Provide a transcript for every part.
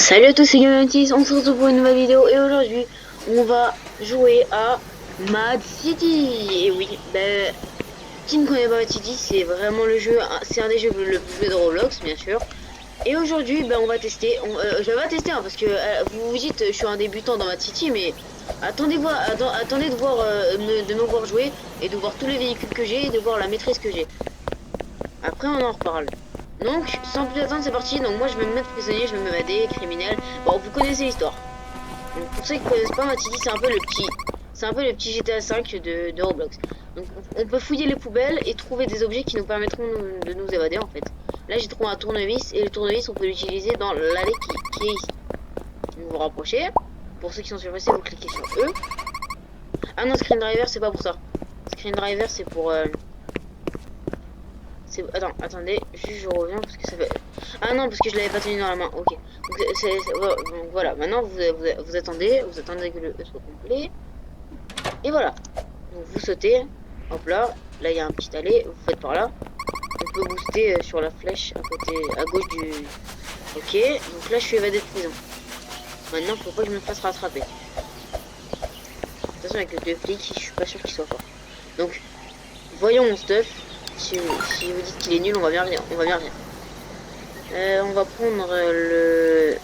Salut à tous, c'est Gametis, on se retrouve pour une nouvelle vidéo et aujourd'hui on va jouer à Mad City. Et oui, qui ne connaît pas Mad City, c'est vraiment le jeu, c'est un des jeux le plus joué de Roblox bien sûr. Et aujourd'hui on va tester, je vais pas tester hein, parce que vous vous dites je suis un débutant dans Mad City, mais attendez de voir de me voir jouer et de voir tous les véhicules que j'ai et de voir la maîtrise que j'ai. Après on en reparle. Donc, sans plus attendre, c'est parti. Donc moi je vais me mettre prisonnier, je vais m'évader, criminel. Bon, vous connaissez l'histoire. Donc pour ceux qui connaissent pas, Mad City, c'est un peu le petit GTA 5 de Roblox. Donc on peut fouiller les poubelles et trouver des objets qui nous permettront de nous évader en fait. Là j'ai trouvé un tournevis et le tournevis on peut l'utiliser dans l'allée qui est ici. Donc vous rapprochez. Pour ceux qui sont surpressés, vous cliquez sur E. Ah non, Screen Driver c'est pas pour ça. Screen Driver c'est pour... attendez, juste je reviens parce que ça fait... Ah non, parce que je l'avais pas tenu dans la main, ok. Donc voilà, maintenant vous attendez que le E soit complet. Et voilà. Donc vous sautez, hop là, là il y a un petit allée, vous faites par là. On peut booster sur la flèche à côté, à gauche du... Ok, donc là je suis évadé de prison. Maintenant faut pas que je me fasse rattraper. Attention avec les deux flics, je suis pas sûr qu'ils soient forts. Donc, voyons mon stuff. Si vous dites qu'il est nul, on va bien rien. On va prendre le...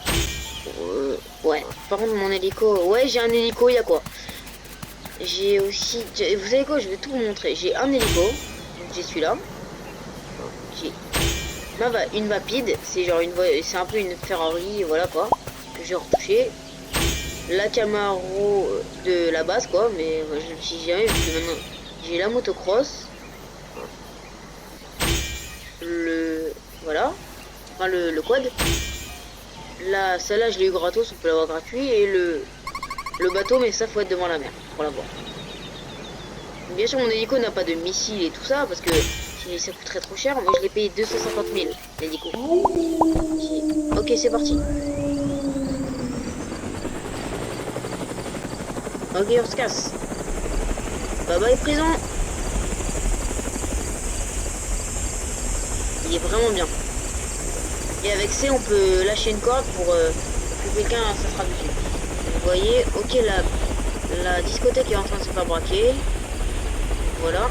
ouais, par contre mon hélico... Ouais, j'ai un hélico, il y a quoi? J'ai aussi... Vous savez quoi? Je vais tout vous montrer. J'ai un hélico. J'ai celui-là. J'ai une Vapide. C'est genre c'est un peu une Ferrari, voilà quoi. Que j'ai retouché. La Camaro de la base quoi. Mais je ne sais jamais parce que maintenant j'ai la motocross. Voilà, enfin le quad. Là, celle-là je l'ai eu gratos, on peut l'avoir gratuit. Et le bateau, mais ça faut être devant la mer pour l'avoir. Bien sûr mon hélico n'a pas de missile et tout ça parce que ça coûterait trop cher. Moi je l'ai payé 250 000 l'hélico. Ok, c'est parti. Ok, on se casse. Bye bye prison. Il est vraiment bien. Et avec C, on peut lâcher une corde pour que quelqu'un s'attrape dessus. Vous voyez, ok, la discothèque est en train de se faire braquer. Voilà.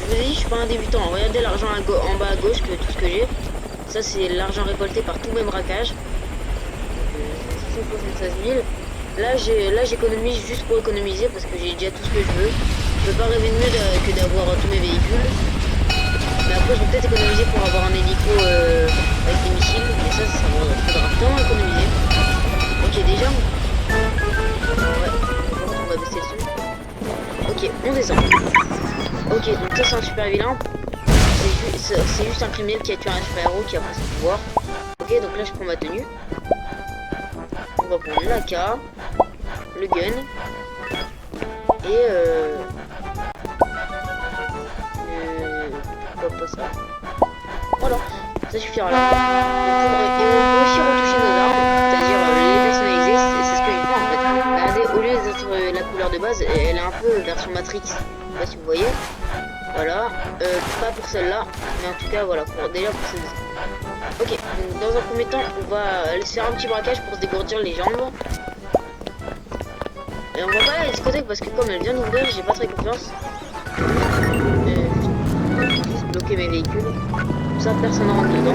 Je vous ai dit, je suis pas un débutant. Regardez l'argent en bas à gauche, que tout ce que j'ai. Ça, c'est l'argent récolté par tous mes braquages. 676 000. Là, j'économise juste pour économiser parce que j'ai déjà tout ce que je veux. Je peux pas rêver de mieux que d'avoir tous mes véhicules. Mais après je vais peut-être économiser pour avoir un hélico avec des missiles. Mais ça faudra vraiment économiser. Ok déjà. Ouais, on va baisser le son. Ok, on descend. Ok, donc ça c'est un super vilain. C'est juste un criminel qui a tué un super héros qui a pris son pouvoir. Ok, donc là je prends ma tenue. On va prendre l'AK, le gun. Et pas ça. Voilà, ça suffira là. Et on peut aussi retoucher nos armes, c'est-à-dire les personnaliser, c'est ce que j'ai fait en fait. Regardez, au lieu d'être la couleur de base, elle est un peu version Matrix. Je sais pas si vous voyez. Voilà, pas pour celle-là, mais en tout cas voilà, déjà pour celle-ci. Ok, donc dans un premier temps, on va faire un petit braquage pour se dégourdir les jambes. Et on va pas aller à la discothèque parce que comme elle vient d'ouvrir, j'ai pas très confiance. Bloquer mes véhicules, comme ça personne rentre dedans.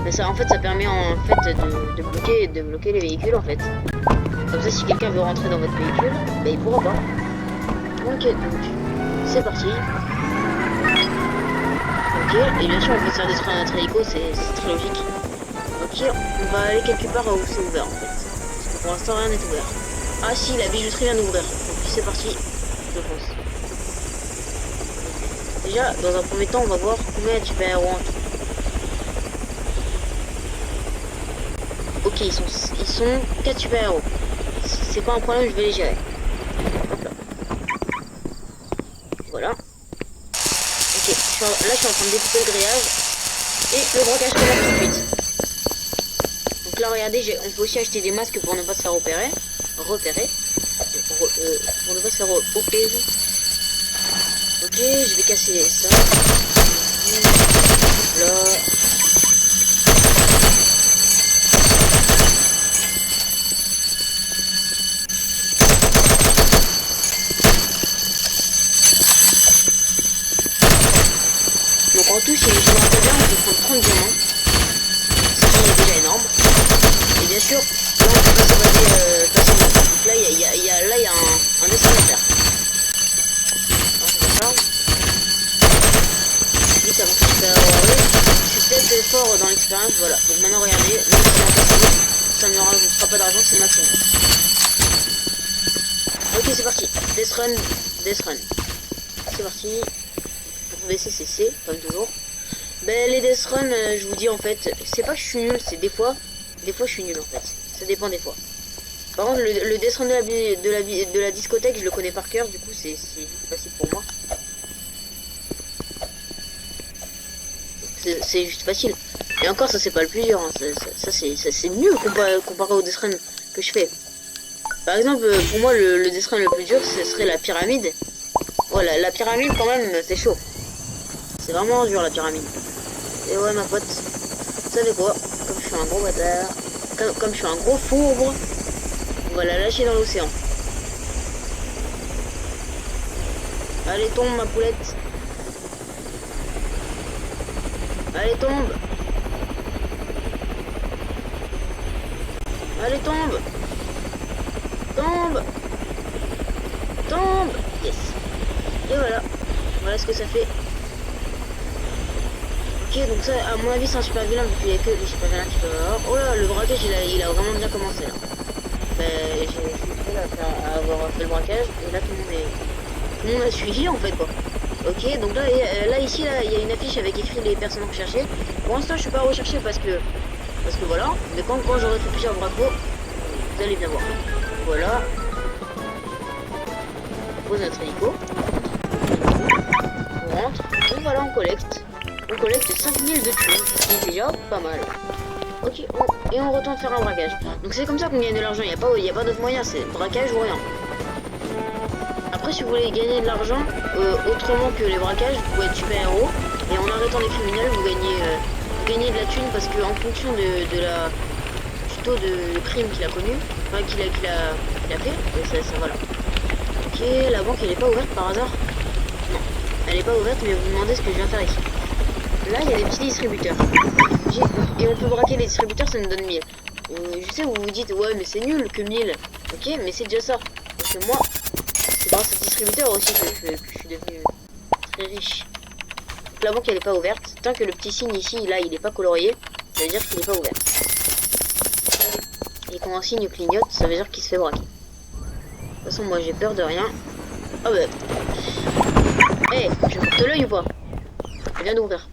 Mais ça en fait ça permet en fait de bloquer les véhicules en fait. Comme ça si quelqu'un veut rentrer dans votre véhicule, bah, il pourra pas. Ok, donc c'est parti. Ok, et bien sûr on peut faire détruire notre hélico, c'est très logique. Ok, on va aller quelque part où c'est ouvert en fait. Parce que pour l'instant rien n'est ouvert. Ah si, la bijouterie vient d'ouvrir. Donc c'est parti, je pense. Déjà, dans un premier temps, on va voir combien de super héros en tout. Ok, ils sont 4 super héros. C'est pas un problème, je vais les gérer. Hop là. Voilà. Ok, là je suis en train de découper le grillage. Et le braquage commence tout de suite. Donc là, regardez, on peut aussi acheter des masques pour ne pas se faire repérer. Pour ne pas se faire opérer. Ok, je vais casser ça. Là. tout, si je me rappelle bien, on peut prendre 30 diamants, ce qui est déjà énorme. Et bien sûr, là on peut pas s'évader facilement. Donc là il y a un dessin à faire. Alors, vite avant que je suis peut-être fort dans l'expérience, voilà. Donc maintenant regardez, même si c'est facile, ça ne me rajoutera pas d'argent, c'est le maximum. Ok, c'est parti. Death run. C'est parti. Attendez, c'est comme toujours. Ben les death run, je vous dis en fait, c'est pas que je suis nul, c'est des fois je suis nul en fait. Ça dépend des fois. Par contre, le death run de la discothèque, je le connais par cœur, du coup c'est facile pour moi. C'est juste facile. Et encore, ça c'est pas le plus dur. Hein. Ça c'est mieux comparé au death run que je fais. Par exemple, pour moi, le death run le plus dur, ce serait la pyramide. Voilà, la pyramide quand même, c'est chaud. C'est vraiment dur la pyramide. Et ouais, ma pote, vous savez quoi? Comme je suis un gros bâtard, comme je suis un gros fourbre, on va la lâcher dans l'océan. Allez, tombe ma poulette. Allez, tombe. Allez, tombe. Tombe. Tombe. Yes. Et voilà. Voilà ce que ça fait. Ok, donc ça, à mon avis, c'est un super vilain, vu qu'il n'y a que les super vilains qui peuvent avoir. Oh là, le braquage, il a vraiment bien commencé, là. Ben, je suis le seul à avoir fait le braquage, et là, tout le monde a suivi, en fait, quoi. Ok, donc là, ici, là, il y a une affiche avec écrit les personnes recherchées. Pour l'instant, je suis pas recherché parce que voilà. Mais quand j'aurai fait plusieurs bracos, vous allez bien voir. Voilà. On pose notre hélico. On rentre. Donc voilà, on collecte. On collecte 5000 de thunes, ce qui est déjà pas mal. Ok, et on retourne faire un braquage. Donc c'est comme ça qu'on gagne de l'argent. Il n'y a pas d'autre moyen, c'est braquage ou rien. Après, si vous voulez gagner de l'argent autrement que les braquages, vous pouvez être super héros. Et en arrêtant les criminels, vous gagnez de la thune parce que en fonction du taux de crime qu'il a connu, enfin qu'il a fait, ça voilà. Ok, la banque elle est pas ouverte par hasard? Non, elle est pas ouverte, mais vous vous demandez ce que je viens faire ici. Là, il y a des petits distributeurs. Et on peut braquer les distributeurs, ça nous donne 1000. Je sais, vous vous dites, ouais, mais c'est nul que 1000. Ok, mais c'est déjà ça. Parce que moi, c'est grâce aux distributeurs aussi que je suis devenu très riche. Donc, la banque, elle est pas ouverte. Tant que le petit signe ici, là, il est pas colorié, ça veut dire qu'il est pas ouvert. Et quand un signe clignote, ça veut dire qu'il se fait braquer. De toute façon, moi, j'ai peur de rien. Ah bah. Eh, je porte l'œil ou pas? Je viens d'ouvrir.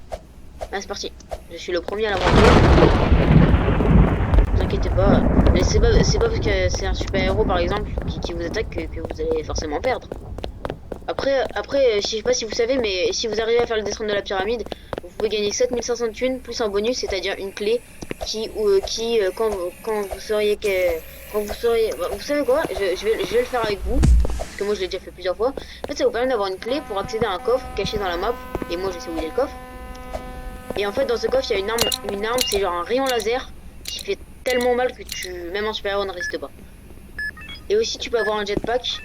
Ah, c'est parti. Je suis le premier à la braquer. Ne vous inquiétez pas. Mais c'est pas parce que c'est un super héros par exemple qui vous attaque que vous allez forcément perdre. Après, je sais pas si vous savez, mais si vous arrivez à faire le descendre de la pyramide, vous pouvez gagner 7500 de thunes plus un bonus, c'est-à-dire une clé quand vous sauriez vous savez quoi, je vais le faire avec vous parce que moi je l'ai déjà fait plusieurs fois. En fait, ça vous permet d'avoir une clé pour accéder à un coffre caché dans la map. Et moi je sais où il est le coffre. Et en fait, dans ce coffre, il y a une arme, c'est genre un rayon laser qui fait tellement mal que même en super héros ne reste pas. Et aussi, tu peux avoir un jetpack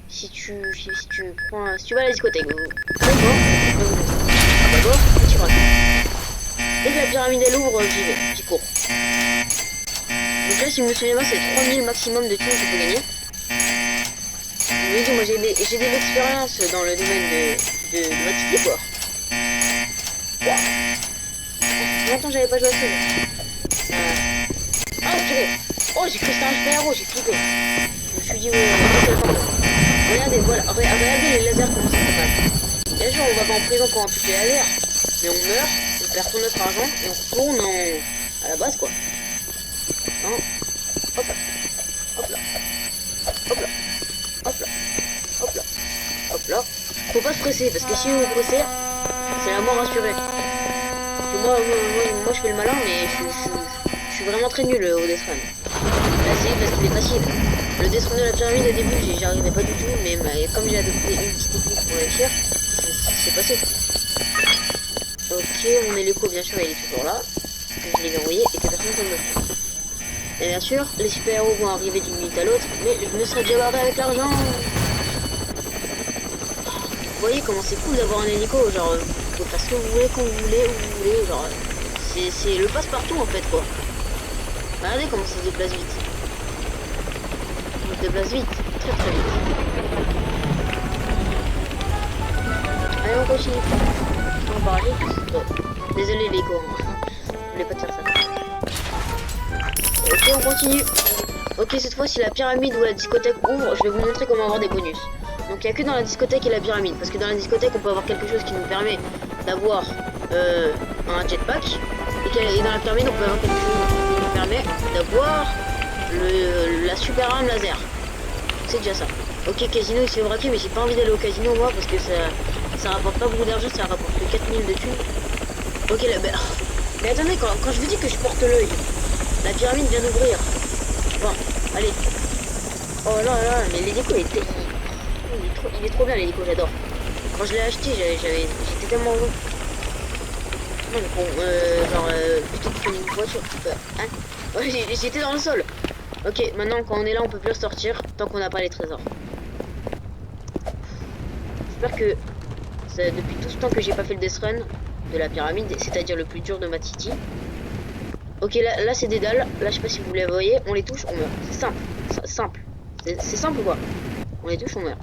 si tu vas à la discothèque. D'accord. Ah bah bon, tu rates. Dès que la pyramide elle ouvre, j'y cours. Donc là, si je me souviens bien, c'est 3000 maximum de thunes que tu peux gagner. Je vous ai dit, moi j'ai de l'expérience dans le domaine de Max Deport. Wow. Longtemps j'avais pas joué à ça. Ah purée. Oh, j'ai cru que c'était un super héros, j'ai flippé. Je me suis dit ouais, regardez, voilà, regardez les lasers comment ça fait mal. Bien sûr, on va pas en prison pour impliquer les lasers, mais on meurt, on perd tout notre argent et on retourne à la base quoi. Hein. Hop là, hop là, hop là, hop là, hop là, hop là. Faut pas se presser parce que si vous vous pressez, c'est la mort assurée. Moi je fais le malin, mais je suis vraiment très nul au Death Run. Là c'est parce qu'il est facile. Le Death Run de la pyramide au début j'y arrivais pas du tout, mais comme j'ai adopté une petite technique pour réussir, c'est passé. Ok, mon hélico bien sûr il est toujours là, que je l'ai verrouillé et que personne ne peut me le faire. Et bien sûr, les super héros vont arriver d'une minute à l'autre, mais je me serais déjà barré avec l'argent. Vous voyez comment c'est cool d'avoir un hélico, genre pouvez faire ce que vous voulez, quand vous voulez, où vous voulez. Genre, c'est le passe-partout en fait quoi. Regardez comment ça se déplace vite. On se déplace vite, très très vite. Allez, on continue. On va parler. Bon. Désolé les gars, je voulais pas te faire ça. Ok, on continue. Ok, cette fois, si la pyramide ou la discothèque ouvre, je vais vous montrer comment avoir des bonus. Donc, il n'y a que dans la discothèque et la pyramide. Parce que dans la discothèque, on peut avoir quelque chose qui nous permet d'avoir un jetpack. Et dans la pyramide, on peut avoir quelque chose qui nous permet d'avoir la super arme laser. C'est déjà ça. Ok, casino, il s'est braqué, mais j'ai pas envie d'aller au casino, moi, parce que ça rapporte pas beaucoup d'argent, ça rapporte que 4000 de thunes. Ok, là, mais attendez, quand je vous dis que je porte l'œil, la pyramide vient d'ouvrir. Bon, allez. Oh là là, mais l'hélico il est trop bien l'hélico, j'adore. Quand je l'ai acheté, j'étais tellement heureux. Non mais bon, genre, plutôt que une voiture, hein. Ouais, j'étais dans le sol. Ok, maintenant quand on est là, on peut plus ressortir tant qu'on n'a pas les trésors. J'espère que depuis tout ce temps que j'ai pas fait le death run de la pyramide, c'est-à-dire le plus dur de Mad City. Ok, là c'est des dalles. Là, je sais pas si vous les voyez. On les touche, on meurt. C'est simple. Simple. C'est simple ou quoi? On les touche, on meurt.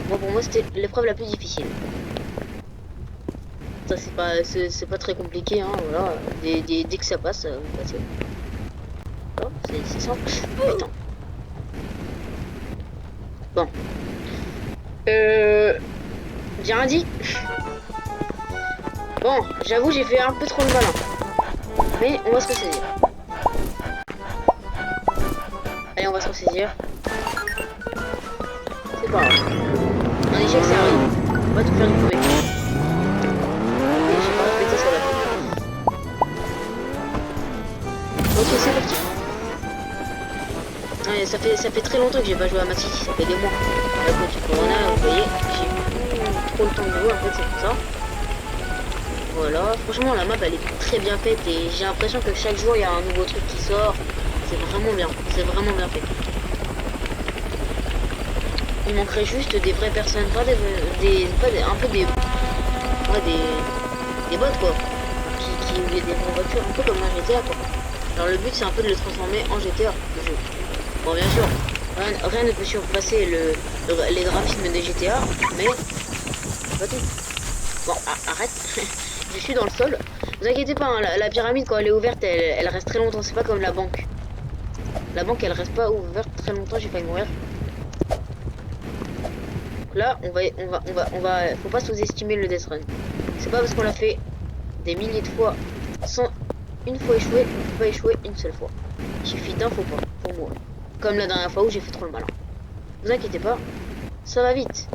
Bon, pour moi, c'était l'épreuve la plus difficile. Ça, c'est pas très compliqué, hein. Voilà. Dès que ça passe, vous passez. Oh, c'est simple. Attends. Bon. J'ai rien dit. Bon, j'avoue, j'ai fait un peu trop le malin. Mais on va se ressaisir. Allez, on va se ressaisir. C'est pas grave. Un échec, ça arrive. On va tout faire du premier coup. Et j'ai pas respecté sur la fin. Ok, c'est parti. Ouais, ça fait très longtemps que j'ai pas joué à Mad City. Ça fait des mois. À cause du corona, vous voyez, j'ai plus trop le temps de jouer en fait, c'est pour ça. Voilà, franchement la map elle est très bien faite et j'ai l'impression que chaque jour il y a un nouveau truc qui sort. C'est vraiment bien fait. Il manquerait juste des vraies personnes, pas des bots quoi, qui oubliaient des vraies voitures, un peu comme un GTA quoi. Alors le but c'est un peu de le transformer en GTA le jeu. Bon bien sûr, rien ne peut surpasser les graphismes des GTA, mais pas tout. Bon, arrête. Je suis dans le sol. Vous inquiétez pas, hein, la pyramide quand elle est ouverte, elle reste très longtemps. C'est pas comme la banque. La banque elle reste pas ouverte très longtemps. J'ai failli mourir. Là, faut pas sous-estimer le death run. C'est pas parce qu'on l'a fait des milliers de fois sans une fois échouer, on peut pas échouer une seule fois. Il suffit d'un faux pas pour mourir. Comme la dernière fois où j'ai fait trop le malin. Vous inquiétez pas, ça va vite.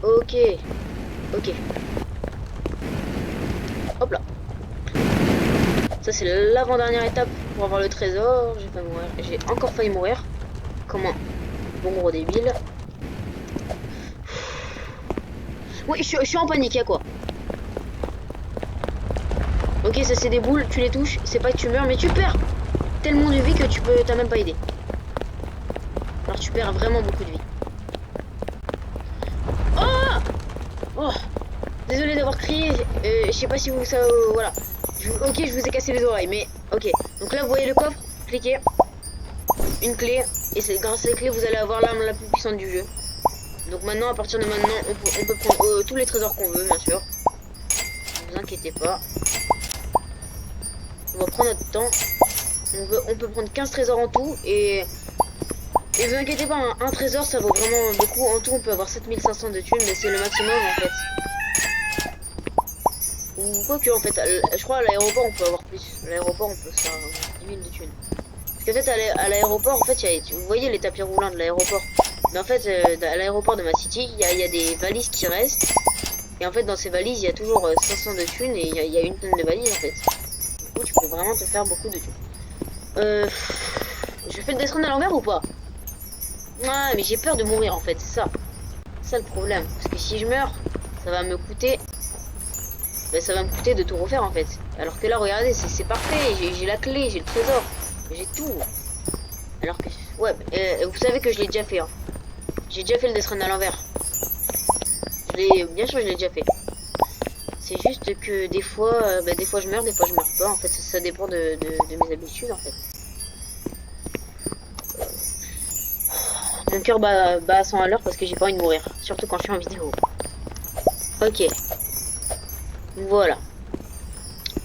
Ok. Hop là. Ça c'est l'avant-dernière étape pour avoir le trésor. J'ai failli mourir. J'ai encore failli mourir. Comment? Bon gros débile. Oui, je suis en panique, y'a quoi? Ok, ça c'est des boules, tu les touches, c'est pas que tu meurs, mais tu perds tellement de vie que t'as même pas aidé. Alors tu perds vraiment beaucoup de vie. Oh, désolé d'avoir crié, je sais pas si vous ça, voilà. Ok, je vous ai cassé les oreilles, mais ok. Donc là, vous voyez le coffre, cliquez, une clé, et c'est grâce à la clé vous allez avoir l'arme la plus puissante du jeu. Donc maintenant, à partir de maintenant, on peut prendre tous les trésors qu'on veut, bien sûr. Ne vous inquiétez pas. On va prendre notre temps. On peut prendre 15 trésors en tout, et vous inquiétez pas, hein, un trésor ça vaut vraiment beaucoup. En tout, on peut avoir 7500 de thunes, mais c'est le maximum en fait. Ou quoi que en fait, je crois à l'aéroport on peut avoir plus. À l'aéroport on peut faire 10 000 de thunes. Parce qu'en fait à l'aéroport en fait, vous voyez les tapis roulants de l'aéroport. Mais en fait à l'aéroport de Mad City, il y a des valises qui restent. Et en fait dans ces valises il y a toujours 500 de thunes et il y a une tonne de valises en fait. Du coup tu peux vraiment te faire beaucoup de thunes. Je fais le death run à l'envers ou pas? Ah mais j'ai peur de mourir en fait, c'est ça le problème. Parce que si je meurs, ça va me coûter... Ben, ça va me coûter de tout refaire en fait. Alors que là regardez, c'est parfait, j'ai la clé, j'ai le trésor, j'ai tout. Alors que... Ouais, vous savez que je l'ai déjà fait hein. J'ai déjà fait le death run à l'envers. Bien sûr, je l'ai déjà fait. C'est juste que des fois je meurs, des fois je meurs pas. En fait, ça dépend de mes habitudes, en fait. Mon cœur bat à 100 à l'heure parce que j'ai pas envie de mourir. Surtout quand je suis en vidéo. Ok. Voilà.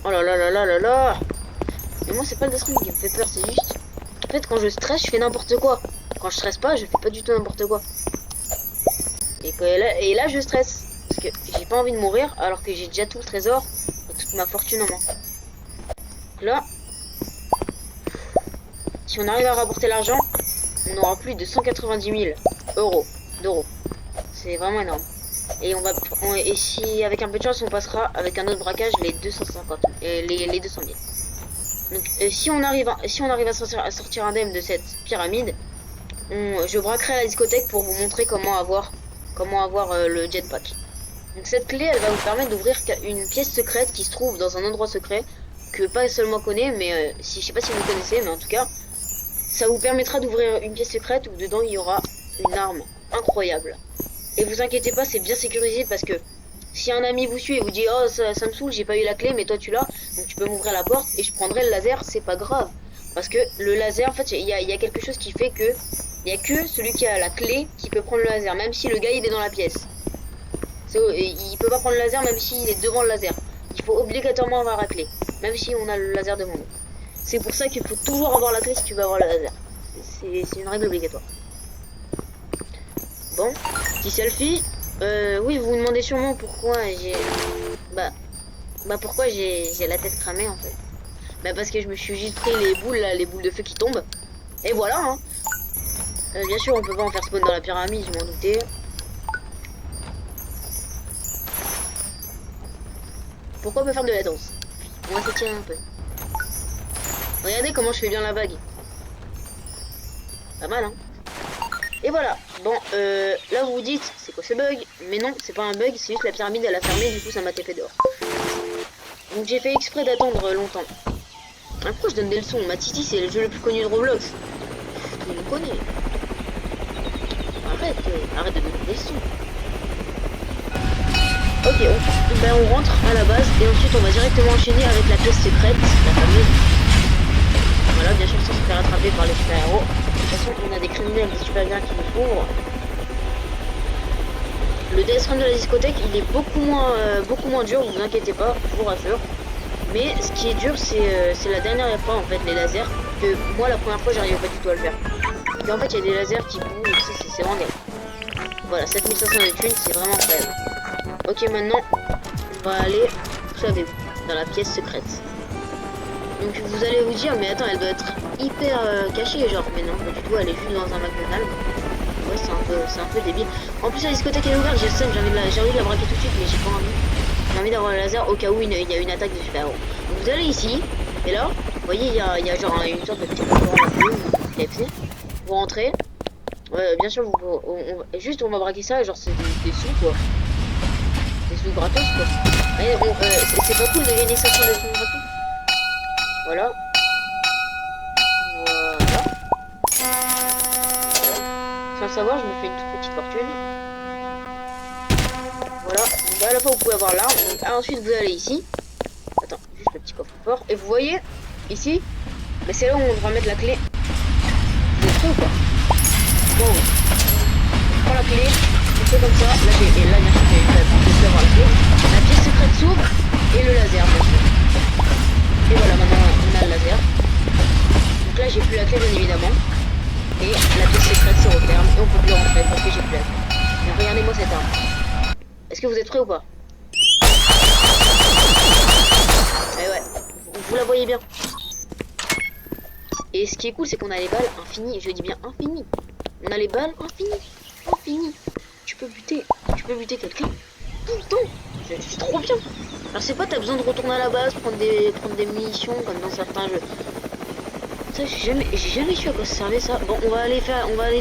Oh là là là là là là. Mais moi, c'est pas le Death Run qui me fait peur, c'est juste... En fait, quand je stresse, je fais n'importe quoi. Quand je stresse pas, je fais pas du tout n'importe quoi. Et là, je stresse. Parce que j'ai pas envie de mourir, alors que j'ai déjà tout le trésor et toute ma fortune en main. Donc là, si on arrive à rapporter l'argent, on aura plus de 190 000 d'euros. C'est vraiment énorme. Et si, avec un peu de chance, on passera avec un autre braquage les 250, les 200 000. Donc, si on arrive à sortir indemne de cette pyramide, je braquerai la discothèque pour vous montrer comment avoir le jetpack. Donc cette clé, elle va vous permettre d'ouvrir une pièce secrète qui se trouve dans un endroit secret que pas seulement connaît, mais je sais pas si vous connaissez, mais en tout cas, ça vous permettra d'ouvrir une pièce secrète où dedans il y aura une arme incroyable. Et vous inquiétez pas, c'est bien sécurisé parce que si un ami vous suit et vous dit oh ça me saoule, j'ai pas eu la clé, mais toi tu l'as, donc tu peux m'ouvrir la porte et je prendrai le laser, c'est pas grave. Parce que le laser, en fait, il y a quelque chose qui fait que il y a que celui qui a la clé qui peut prendre le laser, même si le gars il est dans la pièce. Il peut pas prendre le laser même s'il est devant le laser. Il faut obligatoirement avoir la clé, même si on a le laser devant nous. C'est pour ça qu'il faut toujours avoir la clé si tu veux avoir le laser. C'est une règle obligatoire. Bon, petit selfie. Oui, vous vous demandez sûrement pourquoi j'ai... pourquoi j'ai la tête cramée en fait. Parce que je me suis juste pris les boules là, les boules de feu qui tombent. Et voilà hein. Bien sûr on peut pas en faire spawn dans la pyramide, je m'en doutais. Pourquoi pas faire de la danse? On va s'étirer un peu. Regardez comment je fais bien la vague. Pas mal hein. Et voilà. Bon, là vous vous dites, c'est quoi ce bug? Mais non, c'est pas un bug, c'est juste la pyramide elle a fermé, du coup ça m'a TP dehors. Donc j'ai fait exprès d'attendre longtemps. Pourquoi je donne des leçons? Ma Titi c'est le jeu le plus connu de Roblox. Tout le monde connaît. Arrête de donner des leçons. Ok, on rentre à la base et ensuite on va directement enchaîner avec la pièce secrète, la fameuse. Voilà, bien sûr sans se faire attraper par les super-héros. De toute façon, on a des criminels, des super bien qui nous couvrent. Le Death Run de la discothèque, il est beaucoup moins dur, vous inquiétez pas, je vous rassure. Mais ce qui est dur, c'est la dernière fois en fait, les lasers, que moi la première fois j'arrivais pas du tout à le faire. Et en fait, il y a des lasers qui bougent, c'est vraiment bien. Voilà, 7500 de thunes, c'est vraiment incroyable. Ok, maintenant, on va aller, savez-vous, dans la pièce secrète. Donc vous allez vous dire, mais attends, elle doit être hyper cachée, genre, mais non, pas du tout, elle est juste dans un McDonald's. Ouais, c'est un peu débile. En plus, la discothèque est ouverte, j'ai envie de la braquer tout de suite, mais j'ai pas envie. J'ai envie d'avoir le laser au cas où il y a une attaque de super-héros. Donc vous allez ici, et là, vous voyez, il y a genre une sorte de petit restaurant un peu, KFC. Vous rentrez, bien sûr, on va braquer ça, genre c'est des sous, quoi. Des sous gratos quoi. C'est pas cool de gagner 500 des sous gratos. Voilà. Voilà. Sans le savoir, je me fais une toute petite fortune. Voilà. Donc à la fois vous pouvez avoir l'arme. Ensuite vous allez ici. Attends, juste le petit coffre-fort. Et vous voyez, ici, mais c'est là où on devra mettre la clé. Vous êtes prêts ou pas? Bon. On prend la clé. On fait comme ça. Là, bien sûr, j'ai eu la avoir la clé. La pièce secrète s'ouvre et le laser, bien sûr. Et voilà, maintenant on a le laser. Donc là, j'ai plus la clé, bien évidemment. Et la pièce secrète se referme et on peut plus rentrer parce que j'ai plus la clé. Mais regardez-moi cette arme. Est-ce que vous êtes prêts ou pas? Eh ouais, vous la voyez bien. Et ce qui est cool, c'est qu'on a les balles infinies. Je dis bien infinies. On a les balles infinies. Tu peux buter quelqu'un tout le temps. C'est trop bien. Alors c'est pas t'as besoin de retourner à la base, prendre des munitions comme dans certains jeux. Ça j'ai jamais su à quoi ça servait ça. Bon, on va aller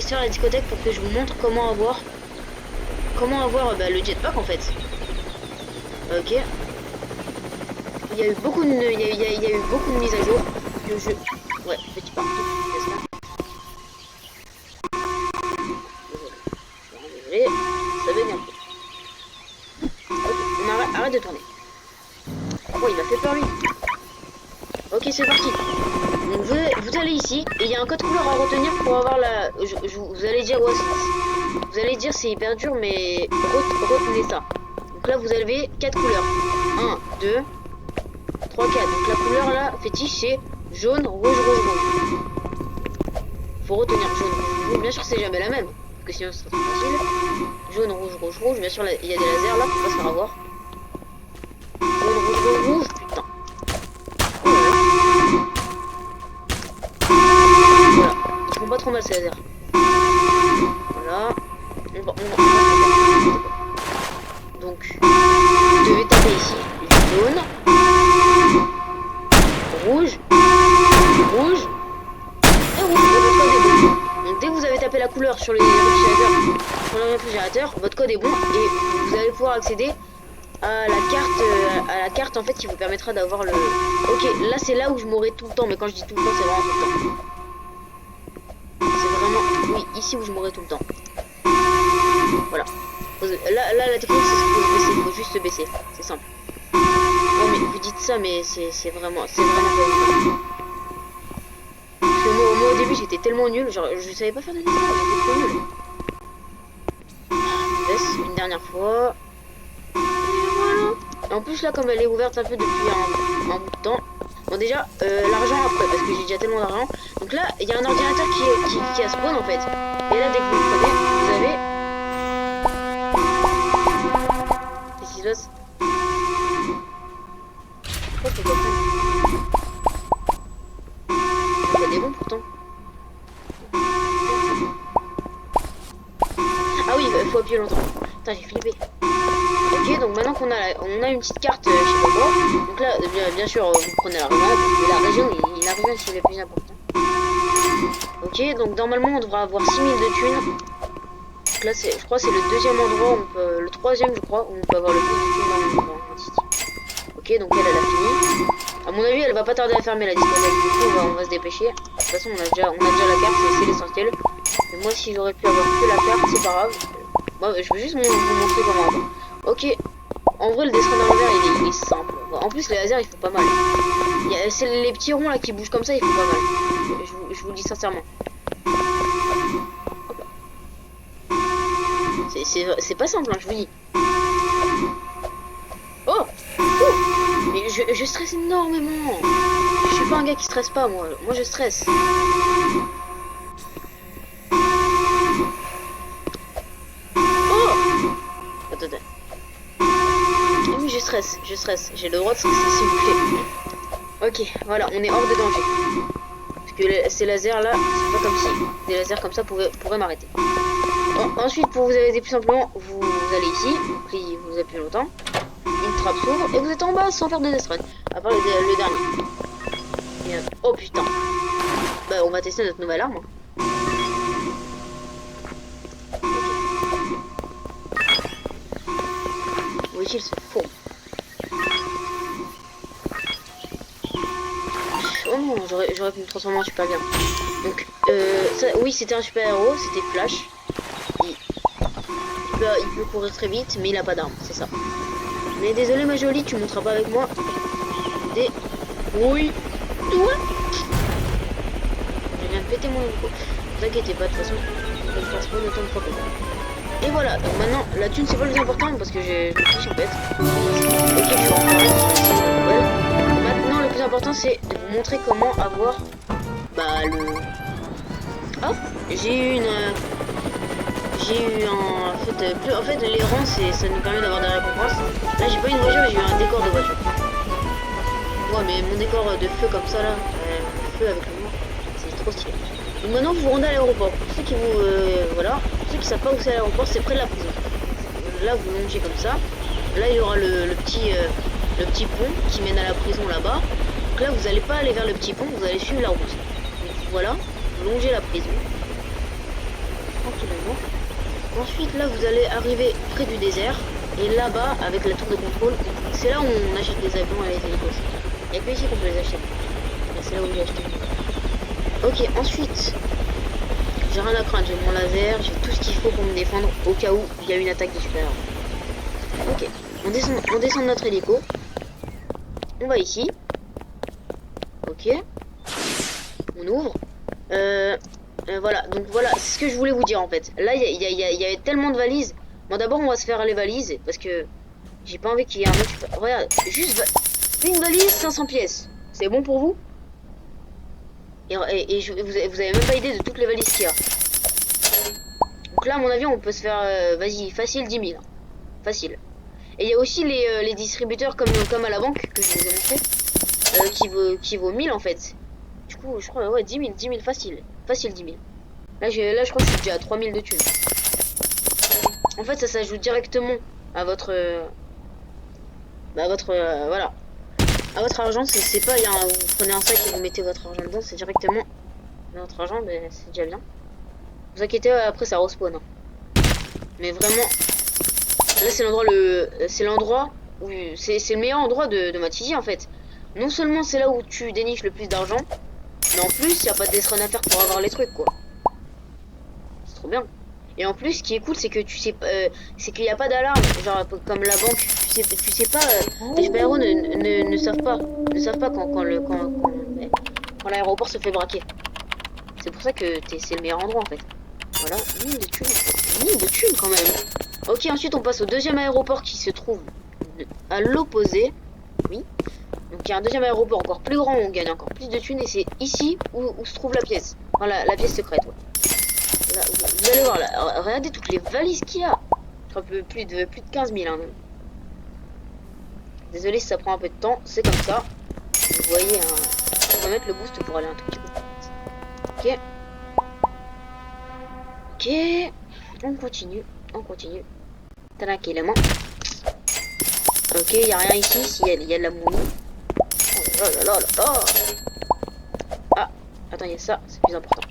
se faire la discothèque pour que je vous montre comment avoir le jetpack en fait. Ok. Il y a eu beaucoup de mises à jour. Le jeu. Ouais, petit partout. Désolé, ça bug un peu. arrête de tourner. Oh, il m'a fait peur lui. Ok, c'est parti. Donc vous allez ici et il y a un code couleur à retenir pour avoir la. Vous allez dire ouais, vous allez dire c'est hyper dur, mais retenez ça. Donc là vous avez 4 couleurs. 1, 2, 3, 4. Donc la couleur là fétiche c'est jaune, rouge, rouge, rouge. Faut retenir jaune, rouge, rouge. Bien sûr c'est jamais la même, parce que sinon ce serait trop facile. Jaune, rouge, rouge, rouge. Bien sûr il y a des lasers là, faut pas se faire avoir. Jaune, rouge, rouge, rouge. Putain. Voilà. Ils font pas trop mal ces lasers. Voilà. On va donc vous devez taper ici. Jaune. Rouge. Rouge. Et rouge. Et votre code est bon. Donc dès que vous avez tapé la couleur sur le réfrigérateur, votre code est bon et vous allez pouvoir accéder à la carte en fait qui vous permettra d'avoir le. Ok, là c'est là où je mourrai tout le temps, mais quand je dis tout le temps, c'est vraiment tout le temps. C'est vraiment, oui, ici où je mourrai tout le temps. Voilà. Là la technique c'est qu'il faut se baisser, il faut juste se baisser, c'est simple. Non mais vous dites ça, mais c'est vraiment pas évident. Parce que moi au début j'étais tellement nul, genre je savais pas faire de dessin, j'étais trop nul. Je baisse une dernière fois. Et voilà. Et en plus là comme elle est ouverte un peu depuis un bout de temps. Bon déjà l'argent après parce que j'ai déjà tellement d'argent. Donc là il y a un ordinateur qui a spawn en fait. Et là dès que vous le prenez, vous avez. Qu'est-ce qui se passe? Pourquoi je peux pas prendre? Il y a des bons pourtant. Ah oui, il faut appuyer longtemps. Putain, j'ai flippé. Ok, donc maintenant qu'on a une petite carte, je sais pas quoi. Donc là, bien sûr, vous prenez la région, parce que la région c'est le plus important. Ok, donc normalement on devra avoir 6000 de thunes. Donc là, je crois que c'est le deuxième endroit, où on peut, le troisième je crois, où on peut avoir le plus de thunes dans le City. Ok, donc elle a fini. À mon avis, elle va pas tarder à fermer la discothèque. Du coup, on va se dépêcher. De toute façon, on a déjà la carte, c'est l'essentiel. Mais moi, si j'aurais pu avoir que la carte, c'est pas grave. Bon, je veux juste vous montrer comment avoir. Ok, en vrai, le dessin dans l'envers, il est simple. Bon, en plus, les lasers, ils font pas mal. C'est les petits ronds là qui bougent comme ça, ils font pas mal. Je vous le dis sincèrement. C'est pas simple, hein, je vous dis. Oh, mais je stresse énormément. Je suis pas un gars qui stresse pas, moi je stresse. Oh, attends. Oui, je stresse. J'ai le droit de stresser s'il vous plaît. Ok, voilà, on est hors de danger. Parce que ces lasers là, c'est pas comme si des lasers comme ça pourraient m'arrêter. Ensuite, pour vous aider plus simplement, vous allez ici, puis vous appuyez longtemps. Une trappe s'ouvre et vous êtes en bas sans faire de death run. À part le dernier. Et, oh putain. Bah on va tester notre nouvelle arme. Okay. Où est-il ce faux? Oh non, j'aurais pu me transformer en super bien. Donc ça, oui c'était un super héros, c'était Flash. Il peut courir très vite mais il a pas d'arme, c'est ça. Mais désolé ma jolie, tu monteras pas avec moi. Oui. Toi. Je viens de péter mon micro. Ne vous inquiétez pas, de toute façon, je vais le faire spawn autant de fois que ça. Et voilà, donc maintenant, la thune c'est pas le plus important parce que je me fiche en fait. Ok, je suis en train. Maintenant, le plus important c'est de vous montrer comment avoir le. Oh, j'ai eu en fait les rangs ça nous permet d'avoir des récompenses. Là j'ai pas une voiture, j'ai eu un décor de voiture. Ouais mais mon décor de feu comme ça là, feu avec le mur, c'est trop stylé. Donc maintenant vous vous rendez à l'aéroport. Pour ceux qui ceux qui savent pas où c'est l'aéroport, c'est près de la prison. Là vous longez comme ça. Là il y aura le petit pont qui mène à la prison là-bas. Donc là vous allez pas aller vers le petit pont, vous allez suivre la route. Donc voilà, vous longez la prison. Tranquillement. Ensuite là vous allez arriver près du désert et là-bas avec la tour de contrôle, c'est là où on achète les avions et les hélicos. Il n'y a que ici qu'on peut les acheter. C'est là où j'ai acheté. Ok, ensuite j'ai rien à craindre, j'ai mon laser, j'ai tout ce qu'il faut pour me défendre au cas où il y a une attaque de super-héros. Ok, On descend de notre hélico. On va ici. Ok. On ouvre. Voilà, donc voilà, c'est ce que je voulais vous dire en fait. Là, il y avait tellement de valises. Bon, d'abord, on va se faire les valises parce que j'ai pas envie qu'il y ait un autre. Regarde, juste une valise, 500 pièces. C'est bon pour vous? Et vous avez même pas idée de toutes les valises qu'il y a. Donc là, à mon avis, on peut se faire, vas-y, facile 10 000. Facile. Et il y a aussi les distributeurs comme à la banque que je vous ai montré, qui vaut 1000 en fait. Du coup, je crois, ouais, 10 000 facile. Facile 10 000. Là, je crois que je suis déjà à 3000 de thunes. En fait, ça s'ajoute directement à votre... voilà. À votre argent, c'est pas, vous prenez un sac et vous mettez votre argent dedans, c'est directement votre argent, ben, c'est déjà bien. Vous inquiétez, après ça respawn. Hein. Mais vraiment, là c'est l'endroit où c'est le meilleur endroit de Matigi en fait. Non seulement c'est là où tu déniches le plus d'argent, mais en plus il n'y a pas de death run à faire pour avoir les trucs quoi. C'est trop bien. Et en plus, ce qui est cool, c'est que tu sais, c'est qu'il n'y a pas d'alarme, genre comme la banque. Tu sais pas, les super-héros ne savent pas, quand l'aéroport se fait braquer. C'est pour ça que c'est le meilleur endroit en fait. Voilà, 1000 de thunes, 1000 de thunes quand même. Ok, ensuite on passe au deuxième aéroport qui se trouve à l'opposé. Oui. Donc il y a un deuxième aéroport encore plus grand où on gagne encore plus de thunes et c'est ici où se trouve la pièce. Voilà, la pièce secrète. Ouais. Là, vous allez voir là, regardez toutes les valises qu'il y a. Un peu plus de 15 000 hein, même. Désolé si ça prend un peu de temps, c'est comme ça. Vous voyez, on va mettre le boost pour aller un tout petit peu. Ok. Ok. On continue. Tranquillement. Ok, il n'y a rien ici, il y a de la mouille. Oh là là là là là. Ah, attends, il y a ça, c'est plus important.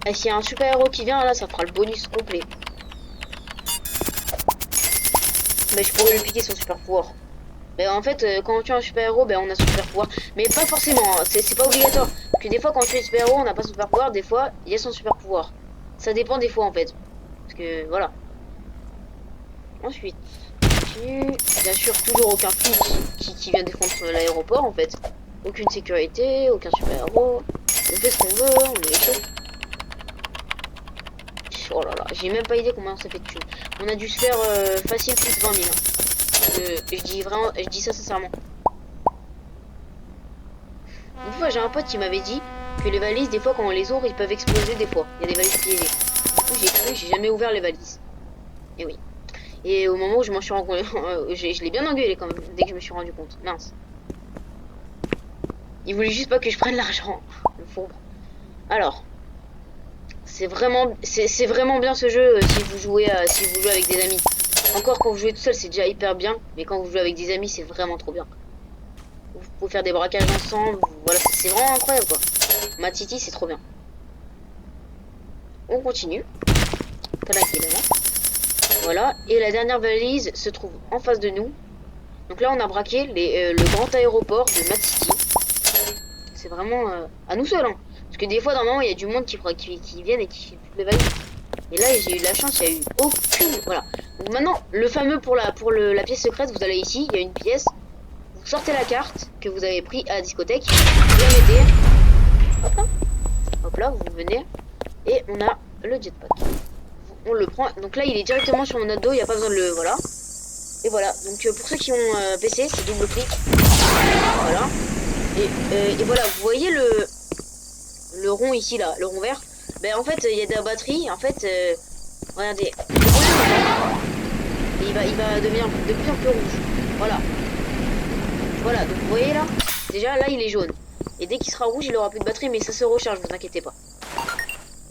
Et s'il y a un super héros qui vient là, ça fera le bonus complet. Mais je pourrais lui piquer son super pouvoir. Mais en fait, quand on tue un super héros, ben on a son super pouvoir. Mais pas forcément, hein. C'est pas obligatoire. Parce que des fois, quand on tue un super héros, on n'a pas son super pouvoir. Des fois, il y a son super pouvoir. Ça dépend des fois en fait. Parce que voilà. Ensuite, bien sûr, toujours aucun flic qui vient défendre l'aéroport en fait. Aucune sécurité, aucun super héros. On fait ce qu'on veut, on est les chefs. Oh là là, j'ai même pas idée combien ça fait de thunes. On a dû se faire facile plus de 20 000. Je dis ça sincèrement. Une fois, j'ai un pote qui m'avait dit que les valises, des fois, quand on les ouvre, ils peuvent exploser des fois. Il y a des valises piégées. Du coup, j'ai cru, j'ai jamais ouvert les valises. Et oui. Et au moment où je m'en suis rendu compte, je l'ai bien engueulé quand même, dès que je me suis rendu compte. Mince. Il voulait juste pas que je prenne l'argent. Le fourbe. Alors. C'est vraiment bien ce jeu si vous jouez avec des amis. Encore quand vous jouez tout seul, c'est déjà hyper bien. Mais quand vous jouez avec des amis, c'est vraiment trop bien. Vous pouvez faire des braquages ensemble. Voilà, c'est vraiment incroyable quoi. Mad City, c'est trop bien. On continue. Tranquillement. Voilà. Et la dernière valise se trouve en face de nous. Donc là, on a braqué le grand aéroport de Mad City. C'est vraiment à nous seuls. Hein. Parce que des fois, normalement, il y a du monde qui viennent et qui fait toutes les valises. Et là, j'ai eu de la chance, il n'y a eu aucune... Voilà. Donc maintenant, le fameux pour la pièce secrète, vous allez ici, il y a une pièce. Vous sortez la carte que vous avez pris à la discothèque. Vous la mettez. Hop là. Hop là, vous venez. Et on a le jetpack. On le prend. Donc là, il est directement sur notre dos, il n'y a pas besoin de le... Voilà. Et voilà. Donc pour ceux qui ont PC, c'est double clic. Voilà. Et voilà, vous voyez le rond ici là, le rond vert. Ben en fait il y a de la batterie. En fait, regardez, il va devenir de plus en plus rouge. Voilà. Voilà, donc vous voyez là, déjà là il est jaune. Et dès qu'il sera rouge, il aura plus de batterie, mais ça se recharge, vous inquiétez pas.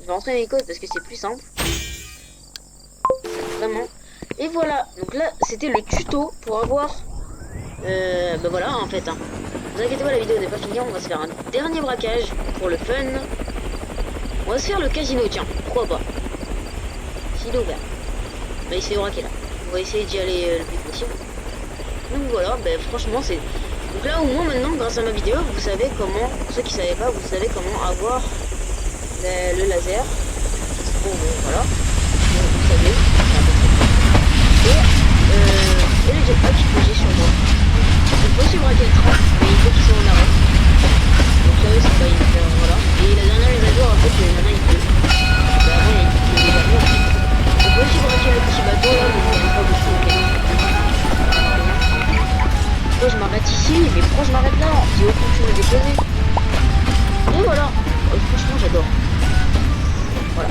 Je vais rentrer dans les codes parce que c'est plus simple. Vraiment. Et voilà, donc là c'était le tuto pour avoir. Ben voilà en fait. Hein. Ne vous inquiétez pas, la vidéo n'est pas finie, on va se faire un dernier braquage pour le fun. On va se faire le casino, tiens, pourquoi pas. S'il est ouvert. Bah il s'est braqué là. On va essayer d'y aller le plus possible. Donc voilà, ben franchement c'est... Donc là au moins maintenant, grâce à ma vidéo, vous savez comment, pour ceux qui ne savaient pas, vous savez comment avoir le laser. Bon, voilà. Donc, vous savez. Et le jetpack que j'ai sur moi. On peut aussi braquer le train, mais il faut qu'ils soient en arrêt. Donc ça c'est pas hyper, voilà. Et la dernière mise à jour, en fait, maintenant il pleut. Bah avant il pleut déjà bien. On peut aussi braquer le petit bateau là, mais il n'y a pas beaucoup de temps. Pourquoi je m'arrête ici? Mais pourquoi je m'arrête là? J'ai aucune chose à déposer. Et voilà. Franchement j'adore. Voilà.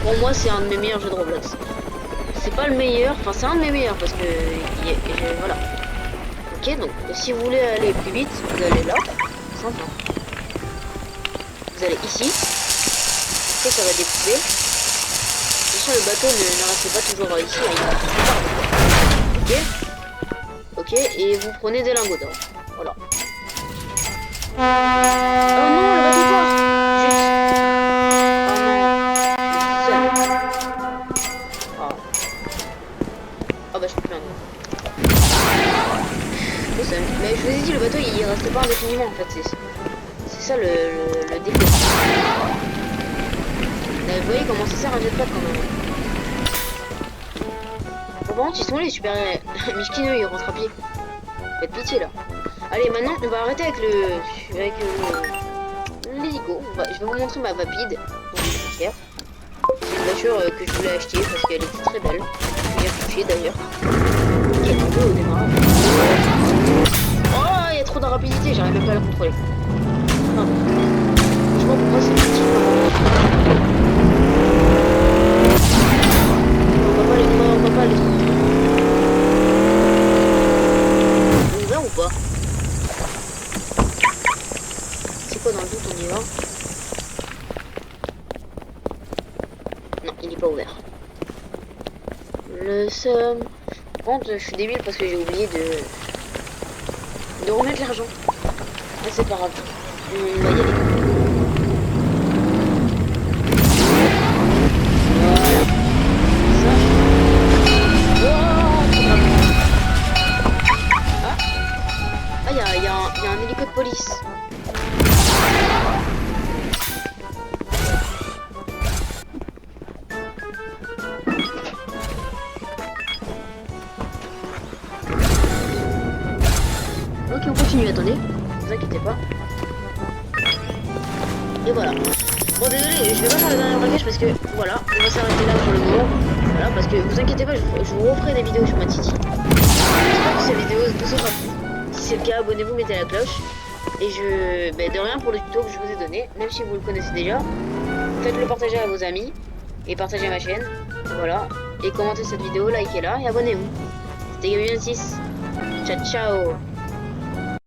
Pour moi c'est un de mes meilleurs jeux de Roblox. C'est pas le meilleur, enfin c'est un de mes meilleurs parce que voilà. Ok, donc si vous voulez aller plus vite, vous allez là, simple. Vous allez ici. Après ça va découper. Bien sûr le bateau ne reste pas toujours ici, il va. Ok. Ok, et vous prenez des lingots d'or. Voilà. Oh non, le bateau part. Ah bah je peux plus un. Mais je vous ai dit, le bateau il reste pas indéfiniment en fait, c'est ça le défaut. Vous voyez comment ça sert un jetpack quand même. Bon, par contre ils sont les super Mishkino, il rentre à pied. Faites pitié là. Allez maintenant on va arrêter avec l'hélico. Je vais vous montrer ma Vapide. C'est une voiture que je voulais acheter parce qu'elle était très belle. Je vais y retoucher d'ailleurs. Quel peu au démarrage. Oh, il y a trop de rapidité, j'arrive même pas à la contrôler. Non. Je vois pourquoi c'est petit. On va pas aller trop. Ouvert ou pas? C'est quoi dans le doute, on y va? Non, il n'est pas ouvert. Le seum. Par contre, je suis débile parce que j'ai oublié de remettre l'argent. Ah, c'est pas grave. On va y aller. Voilà. Ça. Oh, il y a un hélico de police. Ok, on continue, attendez, ne vous inquiétez pas. Et voilà. Bon, désolé, je vais pas faire le dernier braquage parce que voilà, on va s'arrêter là pour le moment. Voilà, parce que vous inquiétez pas, je vous referai des vidéos sur ma Titi. J'espère que ces vidéos vous aura plu. Si c'est le cas, abonnez-vous, mettez la cloche. Et de rien pour le tuto que je vous ai donné, même si vous le connaissez déjà, faites-le partager à vos amis et partagez ma chaîne. Voilà. Et commentez cette vidéo, likez-la et abonnez-vous. C'était Gabi26. Ciao, ciao.